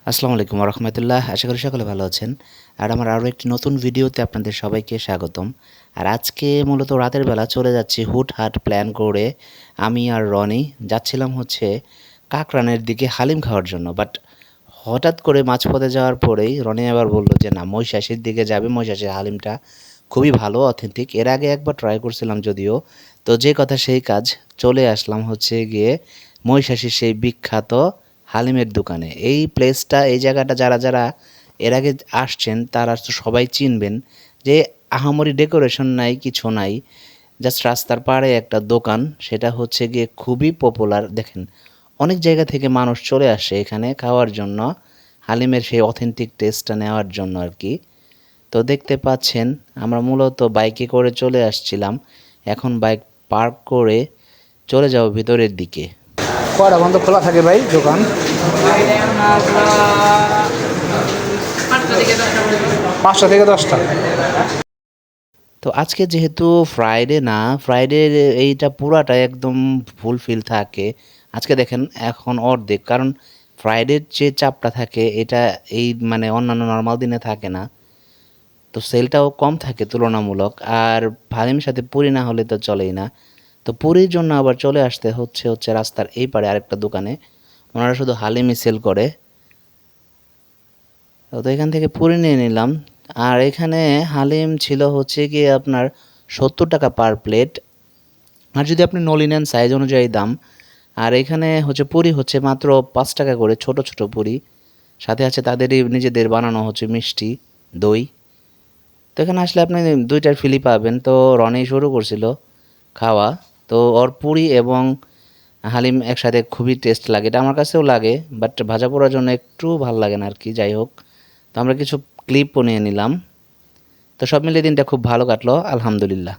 আসসালামু আলাইকুম রহমতুল্লাহ। আশা করি সকলে ভালো আছেন। আর আমার আরও একটি নতুন ভিডিওতে আপনাদের সবাইকে স্বাগতম। আর আজকে মূলত রাতের বেলা চলে যাচ্ছি হুটহাট প্ল্যান করে। আমি আর রনি যাচ্ছিলাম হচ্ছে কাকরানের দিকে হালিম খাওয়ার জন্য। বাট হঠাৎ করে মাঝপথে যাওয়ার পরেই রনি আবার বলল যে না, মহিষাসীর দিকে যাবে। মহিষাসীর হালিমটা খুবই ভালো, অথেন্টিক। এর আগে একবার ট্রাই করছিলাম যদিও। তো যে কথা সেই কাজ, চলে আসলাম হচ্ছে গিয়ে মহিষাসীর সেই বিখ্যাত হালিমের দোকানে। এই প্লেসটা, এই জায়গাটা যারা যারা এর আগে আসছেন তারা তো সবাই চিনবেন। যে আহামরি ডেকোরেশন নাই, কিছু নাই, জাস্ট রাস্তার পাড়ে একটা দোকান। সেটা হচ্ছে গিয়ে খুবই পপুলার। দেখেন, অনেক জায়গা থেকে মানুষ চলে আসে এখানে খাওয়ার জন্য, হালিমের সেই অথেন্টিক টেস্টটা নেওয়ার জন্য আর কি। তো দেখতে পাচ্ছেন আমরা মূলত বাইকে করে চলে আসছিলাম। এখন বাইক পার্ক করে চলে যাব ভিতরের দিকে। কয়টা বন্ধ খোলা থাকে ভাই দোকান? 5টা থেকে 10টা। তো আজকে যেহেতু ফ্রাইডে না, ফ্রাইডে এইটা পুরাটা একদম ফুলফিল থাকে। আজকে দেখেন এখন অর্ধেক, কারণ ফ্রাইডের যে চাপটা থাকে এটা এই মানে অন্যান্য নর্মাল দিনে থাকে না। তো সেলটাও কম থাকে তুলনামূলক। আর হালিমের সাথে পুরি না হলে তো চলেই না। তো পুরির জন্য আবার চলে আসতে হচ্ছে রাস্তার এই পারে আরেকটা দোকানে। ওনারা শুধু হালিমই সেল করে। তো এখান থেকে পুরি নিয়ে নিলাম। আর এখানে হালিম ছিল হচ্ছে গিয়ে আপনার 70 টাকা পার প্লেট। আর যদি আপনি নলি নেন সাইজ অনুযায়ী দাম। আর এখানে হচ্ছে পুরি হচ্ছে মাত্র 5 টাকা করে, ছোট ছোট পুরি। সাথে আছে তাদেরই নিজেদের বানানো হচ্ছে মিষ্টি, দই। তো এখানে আসলে আপনি দুইটার ফিলি পাবেন। তো রনি শুরু করছিল খাওয়া। তো ওর পুরি এবং হালিম একসাথে খুবই টেস্ট লাগে, এটা আমার কাছেও লাগে। বাট ভাজা পোড়ার জন্য একটু ভাল লাগে না আর কি। যাই হোক, তো আমরা কিছু ক্লিপও নিয়ে নিলাম। তো সব মিলিয়ে দিনটা খুব ভালো কাটলো, আলহামদুলিল্লাহ।